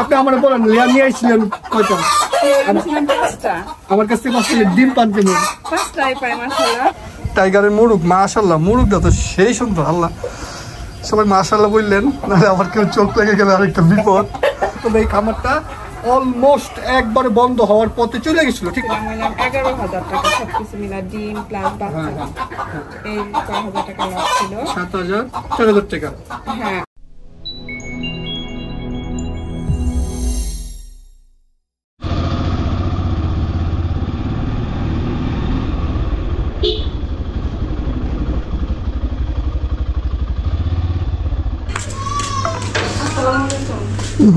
আপনি আমার বলেন নিয়ে আসছিলেন কয়টা? আমার কাছ থেকে 5টা ডিম পান কেন? টাইগারের মুরগ মাশাআল্লাহ, মুরগটা তো সেই সুন্দর। আল্লাহ সবাই মাশাআল্লাহ বললেন, নাহলে আমার কেউ চোখ লেগে গেলে আরেকটা বিপদ। তবে এই খামারটা অলমোস্ট একবারে বন্ধ হওয়ার পথে চলে গেছিল, ঠিক না? 11,000 টাকা সবকিছু মিলা ডিম প্লাস বাচ্চা এই 4,000 টাকা লাভ ছিল। 7,000 টাকা। হ্যাঁ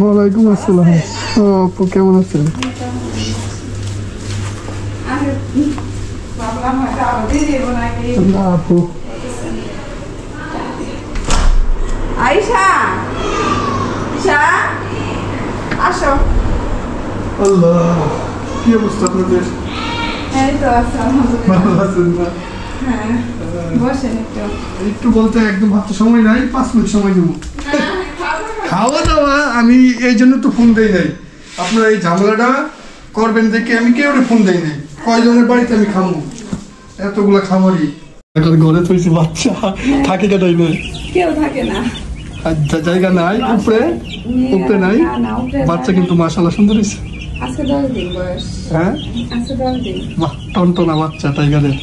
ওয়ালাইকুম আসসালাম। আপু কেমন আছেন? আপু আয়েশা আসো। আল্লাহ কি অবস্থা আপনাদের? এই তো আছে আলহামদুলিল্লাহ। ভালো আছেন না? হ্যাঁ বসেন একটু বলতে একদম হাতে সময় নাই, 5 মিনিট সময় দেবো। খাওয়া দাওয়া আমি এই জন্য তো ফোন দেই নাই, আপনারা এই ঝামেলাটা করবেন দেখে আমি কেউ ফোন দেই নাই। কয়জনের বাড়িতে আমি খামো? এতগুলা খামারি এখন ঘরে থইছি, বাচ্চা থাকে কাটাই নাই, কেউ থাকে না, জায়গা নাই, উপরে নাই। বাচ্চা কিন্তু মাশাআল্লাহ সুন্দর হয়েছে। আজকে 10 দিন বয়স। হ্যাঁ আজকে 10 দিন। বাহ, টনটনা বাচ্চা টাইগারের।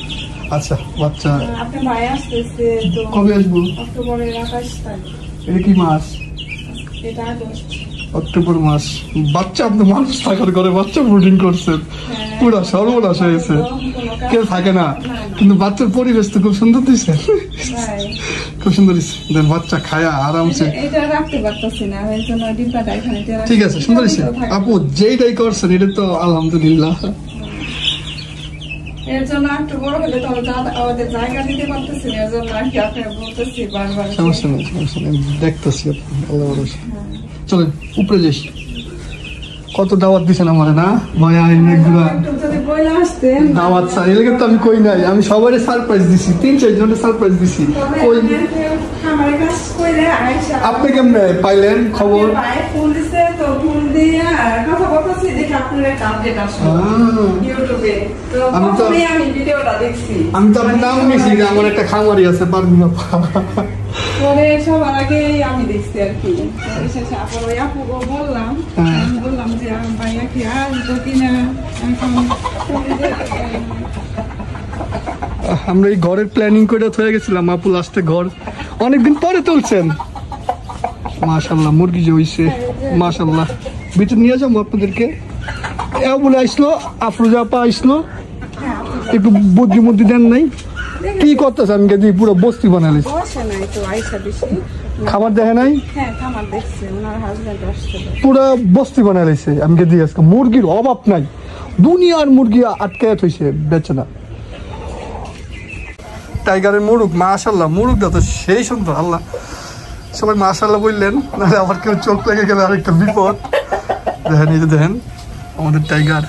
আচ্ছা বাচ্চা আপনার ভাই আসতেছে তো কবে আসবো? অক্টোবরের 28 তারিখ। এটা কি মাস? এটা আগস্ট। অক্টোবর মাস। বাচ্চা আপনি মানুষ থাকার ঘরে বাচ্চা ব্রুডিং করছেন, পুরা সর্বনাশ হয়েছে, কেউ থাকে না। কিন্তু বাচ্চার পরিবেশ তো খুব সুন্দর দিচ্ছে, খুব সুন্দর দিচ্ছে। দেন বাচ্চা খায়া আরামসে। এটা রাখতে পারতেছি না, এর জন্য ডিব্বাটা এখানে দিয়ে রাখছি। ঠিক আছে, সুন্দর দিচ্ছে আপু, যেইটাই করছেন এটা তো আলহামদুলিল্লাহ। এর জন্য একটু বড় হলে তো আমাদের জায়গা দিতে পারতেছি না, এর জন্য আর কি আপনাকে বলতেছি বারবার। সমস্যা নেই, সমস্যা নেই, দেখতেছি আল্লাহ ভরসা। চলেন উপরে যাই। কত দাওয়াত দিছেন আমারে না ভাইয়া? দাওয়াত চাইলে কিন্তু আমি কই নাই, আমি সবাই সারপ্রাইজ দিছি, 3-4 জনের সারপ্রাইজ দিছি। আপনি কেমনে পাইলেন খবর? আমি তো আপনার নাম নিয়েছি, আমার একটা খামারি আছে পারবিন আপা। পরে সবার আগে আমি দেখছি আর কি, ওই আপুকে বললাম যে ভাইয়া কি আসবো কিনা। আমরা এই ঘরের প্ল্যানিং করে হয়ে গেছিলাম, আপু লাস্টে ঘর অনেকদিন পরে তুলছেন। মাশাআল্লাহ মুরগি যে হইছে মাশাআল্লাহ। ভিতর নিয়ে যাবো আপনাদেরকে। এও বলে আসলো, আফরোজা আপা আসলো, একটু বুদ্ধি দেন নাই? কি করতেছে? আমি গেদি পুরো বস্তি বানালি। খাবার দেখে নাই? পুরো বস্তি বানাইছে। আমি গেদি আজকে মুরগির অভাব নাই, দুনিয়ার মুরগি আটকায় থইছে, বেচে না। টাইগারের মুরগ মাশাআল্লাহ, মুরগটা তো সেই সুন্দর। আল্লাহ সবাই মাশাআল্লাহ বললেন, নাহলে আমার কেউ চোখ লেগে গেলে আরেকটা বিপদ। দেখেন এই যে দেখেন আমাদের টাইগার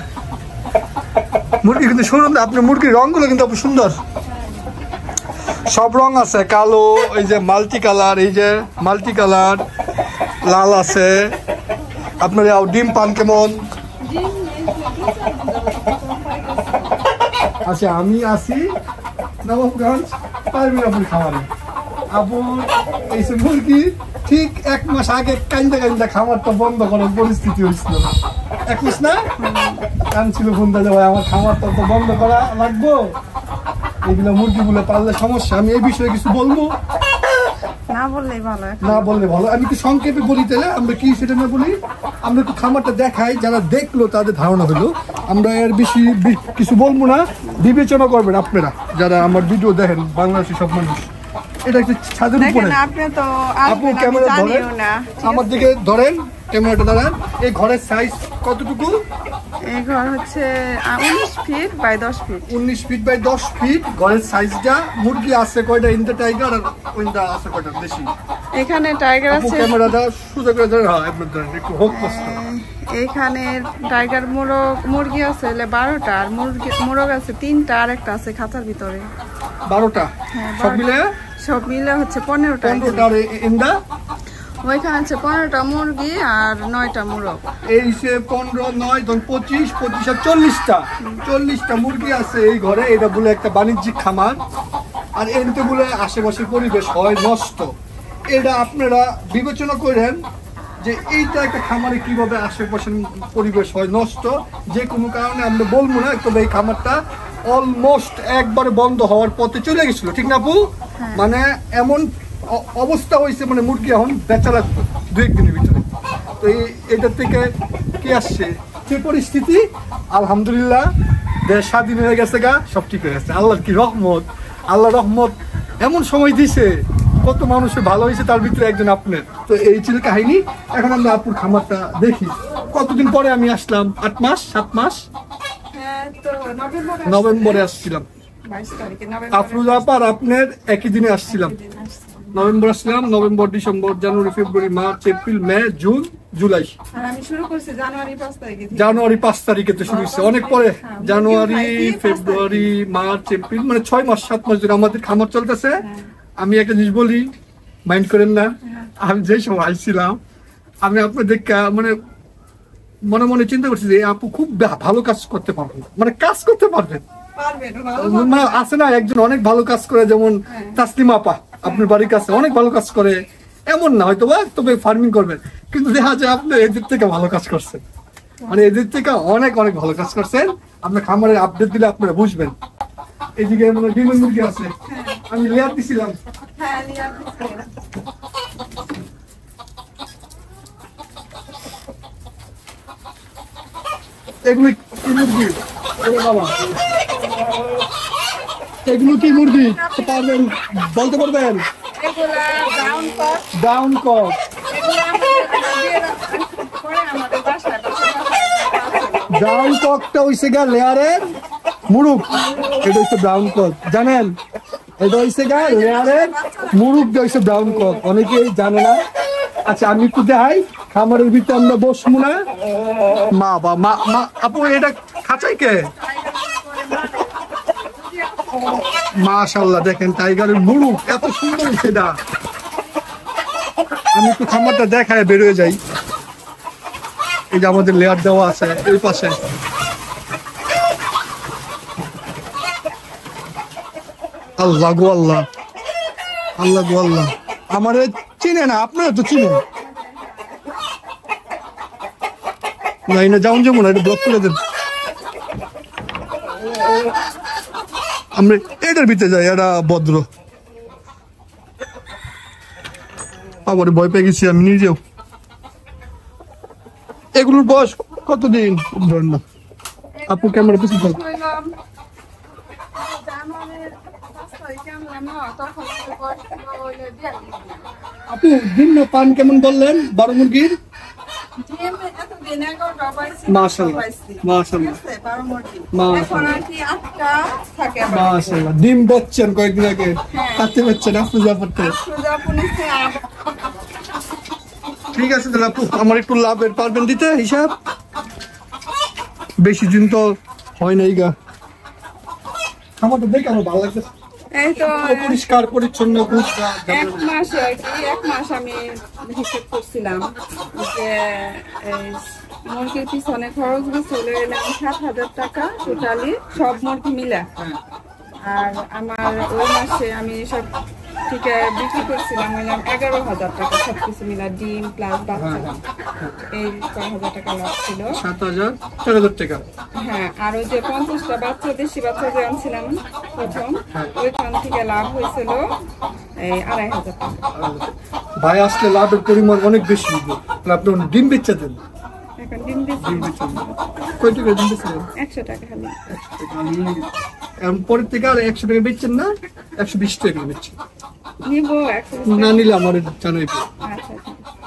মুরগি কিন্তু সুন্দর। আপনার মুরগির রঙগুলো কিন্তু খুব সুন্দর, সব রং আছে, কালো, এই যে মাল্টি কালার, এই যে মাল্টি কালার, লাল আছে। আপনার ডিম পান কেমন? আচ্ছা আমি আসি নবাবগঞ্জ, পারবেন আপনি খামারে। আপু এই মুরগি ঠিক 1 মাস আগে কান্দা খামারটা বন্ধ করার পরিস্থিতি হয়েছিল। 1 মাস না কানছিল ফোন দাদা ভাই, আমার খামারটা তো বন্ধ করা লাগবো, এগুলো মুরগিগুলো পাললে সমস্যা। আমি এই বিষয়ে কিছু বলবো? না বললেই ভালো। না বললে ভালো। আমি কি সংক্ষেপে বলি তাহলে? আমরা কি সেটা না বলি, আমরা একটু খামারটা দেখাই, যারা দেখলো তাদের ধারণা হলো। আমরা এর বেশি কিছু বলবো না, বিবেচনা করবেন আপনারা যারা আমার ভিডিও দেখেন, বাংলাদেশের সব মানুষ। এটা একটা ছাদের উপরে। আপু ক্যামেরা ধরেন, আমার দিকে ধরেন, ক্যামেরাটা দাঁড়ান। এই ঘরের সাইজ কতটুকু? এই ঘর হচ্ছে 19 feet by 10 feet. 19 feet by 10 feet ঘরের সাইজটা। মুরগি আছে কয়টা? ইন্দা টাইগার আর ওইটা আছে কয়টা বেশি? এখানে টাইগার আছে। ক্যামেরাটা সোজা করে ধরে, হ্যাঁ আপনার ধরেন, একটু হোক কষ্ট। এখানে টাইগার মুরগি আছে 12টা, আর মোরগ আছে 3টা, আর একটা আছে খাঁচার ভিতরে। 12টা? সব মিলে হচ্ছে 15টা। ইন্দা ওইখানে আছে 15টা মুরগি আর 9টা মোরগ। এই সে 15, 9, 25, 25 আর 40টা মুরগি আছে এই ঘরে। এটা বলে একটা বাণিজ্যিক খামার। আর এতে বলে আশেপাশের পরিবেশ হয় নষ্ট। এটা আপনারা বিবেচনা করেন যে এইটা একটা খামারে কিভাবে আশেপাশের পরিবেশ হয় নষ্ট। যে কোনো কারণে আমরা বলবো না, তবে এই খামারটা অলমোস্ট একবারে বন্ধ হওয়ার পথে চলে গেছিল, ঠিক না আপু? মানে এমন অবস্থা হয়েছে, মানে মুরগি এখন বেচা লাগবে 2-1 দিনের ভিতরে। তো এটার থেকে কি আসছে যে পরিস্থিতি, আলহামদুলিল্লাহ দেশ স্বাধীন হয়ে গেছে গা, সব ঠিক হয়ে গেছে। আল্লাহর কি রহমত, আল্লাহ রহমত এমন সময় দিছে, কত মানুষের ভালো হয়েছে, তার ভিতরে একজন আপনার। তো এই ছিল কাহিনী। এখন আমরা আপুর খামারটা দেখি। কতদিন পরে আমি আসলাম? 8 মাস 7 মাস নভেম্বরে আসছিলাম। আফরোজা আপা আর আপনার একই দিনে আসছিলাম। নভেম্বর আসলাম, নভেম্বর, ডিসেম্বর, জানুয়ারি, ফেব্রুয়ারি, মার্চ, এপ্রিল, মে, জুন, জুলাই। জানুয়ারি 5 তারিখে তো শুরু হয়েছে, অনেক পরে। জানুয়ারি, ফেব্রুয়ারি, মার্চ, এপ্রিল, মানে 6 মাস 7 মাস ধরে আমাদের খামার চলতেছে। আমি একটা জিনিস বলি, মাইন্ড করেন না। আমি যে সময় আইছিলাম, আমি আপনার দেখা মানে মনে মনে চিন্তা করছি যে আপু খুব ভালো কাজ করতে পারবেন, মানে কাজ করতে পারবেন। মানে আছে না একজন অনেক ভালো কাজ করে, যেমন তাসলিমা আপা আপনার বাড়ির কাছে অনেক ভালো কাজ করে, এমন না হয়তো বা, তবে ফার্মিং করবেন। কিন্তু দেখা যায় আপনি এদের থেকে ভালো কাজ করছেন, মানে এদের থেকে অনেক অনেক ভালো কাজ করছেন। আপনার খামারের আপডেট দিলে আপনারা বুঝবেন। এদিকে মানে ডিমের মুরগি আছে, আমি লেয়ার দিছিলাম। এগুলো কি মুরগি? বাবা এগুলো কি মুরগি পারবেন বলতে পারবেন? Down cock. ডাউন ককটা হইছে গা লেয়ারের মুরুগ, এটা হচ্ছে ব্রাউন কক, জানেন? এটা হইছে গা লেয়ারের মুরুগ, হইছে ব্রাউন কক, অনেকেই জানে না। আচ্ছা আমি একটু দেখাই, খামারের ভিতরে আমরা বসবো না। মা বা মা মা আপু এটা খাঁচাই কে? মাশাআল্লাহ দেখেন টাইগারের মুরুগ এত সুন্দর সেটা। আমি একটু খামারটা দেখায় বেরোয় যাই। এই যে আমাদের লেয়ার দেওয়া আছে এই পাশে। আল্লাহ গো আল্লাহ, আল্লাহ গো আল্লাহ। আমার চিনে না, আপনারা তো চিনেন না। না যাউন যেমন এটা ব্লক করে দেন। আমরা এটার ভিতরে যাই, এটা ভদ্র। আমার ভয় পেয়ে গেছি আমি নিজেও। এগুলোর বয়স কতদিন? ধরেন না আপু, ক্যামেরা পিছিয়ে থাক। আপু দিন না পান কেমন বললেন 12 মুরগির? মাশাআল্লাহ মাশাআল্লাহ মাশাআল্লাহ। ডিম বেচছেন কয়েকদিন আগে, কাটতে বেচছেন আফরোজা পড়তে। ঠিক আছে তাহলে আপু, আমার একটু লাভের পারবেন দিতে হিসাব? বেশি দিন তো হয় নাই গা। আমার তো দেখে আমার ভালো লাগছে, পরিষ্কার পরিচ্ছন্ন। 1 মাস আর কি, 1 মাস আমি হিসেব করছিলাম যে মুরগির পিছনে খরচ চলে এলাম 7,000 টাকা টোটালি, সব মুরগি মিলে। আর আমার ওই মাসে আমি সব ঠিক বিক্রি করছিলাম হইলাম 11,000 টাকা, সবকিছু মিলা ডিম প্লাস বাচ্চা, এই 6,000 টাকা লাভ ছিল। 7,000 টাকা। হ্যাঁ, আর ওই যে 50টা বাচ্চা, দেশি বাচ্চা যে আনছিলাম প্রথম, ওইখান থেকে লাভ হয়েছিল এই 2,500 টাকা। ভাই আসলে লাভের পরিমাণ অনেক বেশি। আপনি ডিম বেচা দেন? এখন ডিম বেচি। কয় টাকা ডিম বেচেন? 100 টাকা খালি। পরের থেকে আর 100 টাকা বেচছেন না? 120 টাকা বেচছেন? নিব 120 না নিলে আমার জানাই। আচ্ছা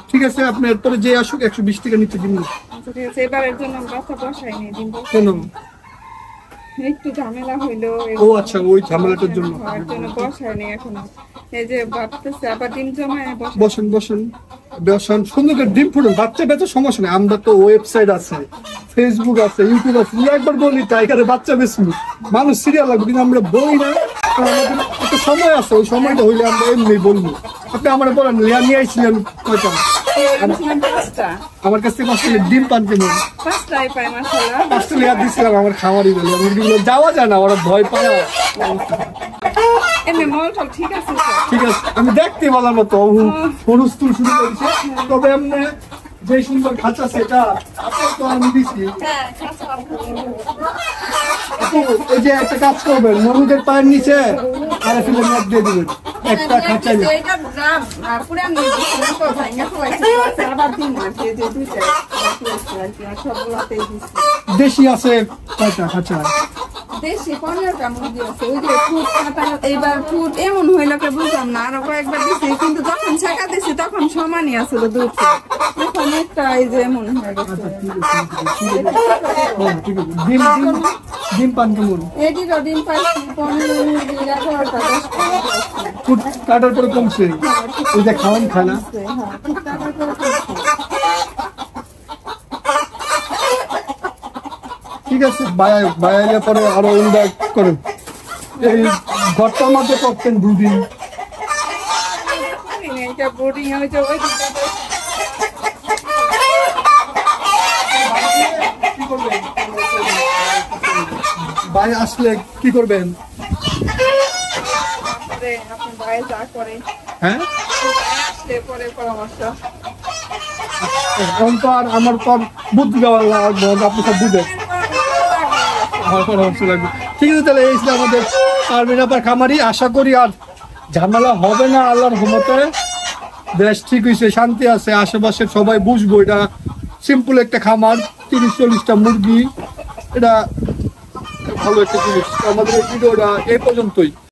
ঠিক আছে, আপনি এরপরে যে আসুক 120 টাকা নিতে দিন। আচ্ছা ঠিক আছে, এবারের জন্য বাচ্চা বসাইনি, ডিম কেন? একটু ঝামেলা হইলো। ও আচ্ছা, ওই ঝামেলাটার জন্য বসাইনি এখনো। এই যে ভাবতেছে আবার ডিম জমায় বসেন বসেন বসেন, সুন্দর করে ডিম ফুটুন। বাচ্চা বেচা সমস্যা নেই, আমরা তো ওয়েবসাইট আছে, ফেসবুক আছে, ইউটিউব আছে। একবার বলি টাইগারের বাচ্চা বেশি মানুষ সিরিয়াল লাগবে, কিন্তু আমরা বই না। আমাদের একটা সময় আছে, ওই সময়টা হইলে আমরা এমনি বলবো। আপনি আমার বলেন লেয়ার নিয়ে আসছিলেন কয়টা? আনছিলাম 5টা। আমার কাছ থেকে 5টা ডিম পান কেমন? 5টাই পাই মাশাআল্লাহ। 5টা লেয়ার দিচ্ছিলাম আমার খামারি বলে, মুরগিগুলো যাওয়া যায় না, ওরা ভয় পায়। এমনি মল টল ঠিক আছে স্যার। ঠিক আছে, আমি দেখতে বলার মতো হুলস্থুল শুরু করেছি, তবে এমনি যে সুন্দর খাঁচা সেটা আপনার তো আমি দিছি। হ্যাঁ, খাঁচা আপু, এই যে একটা কাজ করবেন, মরুদের পায়ের নিচে আর ফেলে নেট দিয়ে দিবেন একটা খাঁচায়। এইটা না পুরান দিছিলাম তো ভাঙা হয়েছে। আবার দিন না যে দুইটা সবগুলোতেই দিছি। দেশি আছে কয়টা খাঁচা? দেশি 15টা মুরগি আছে। ওই যে ফুট কাটা, এইবার ফুট এমন হইলো কে বুঝলাম না, আরো কয়েকবার দিছি, কিন্তু যখন ছাকা দিছি তখন সমানই আছিল দুটো। এখন একটা এই যে এমন হয়ে গেছে। হ্যাঁ, ঠিক আছে। ডিম পান কেমন? এদিকে ডিম পাইছি 15 মুরগি 11টা 10টা। ফুট কাটার পরে কমছে, ওই যে খাওয়ান খায় না। হ্যাঁ, ফুট কাটার পরে কমছে। ঠিক আছে, বাইরে পরে আরো উন্ডা করেন। এই ঘরটার মধ্যে করতেন দুদিন। এটা বোর্ডিং হয়েছে ওই দিকটাতে। বাইরে আসলে কি করবেন? তারপরে আপনি বাইরে যা করে হ্যাঁ, আসলে পরে পরামর্শ। এখন তো আর আমার তো আর বুদ্ধি দেওয়ার লাগবে, আপনি সব বুঝবেন, আমার পরামর্শ লাগবে। ঠিক আছে, তাহলে এই ছিল আমাদের পারভিন আপার খামারি। আশা করি আর ঝামেলা হবে না আল্লাহর রহমতে। বেশ ঠিক হয়েছে, শান্তি আছে, আশেপাশে সবাই বুঝবো এটা সিম্পল একটা খামার, 30-40টা মুরগি, এটা ভালো একটা জিনিস। আমাদের এই ভিডিওটা এই পর্যন্তই।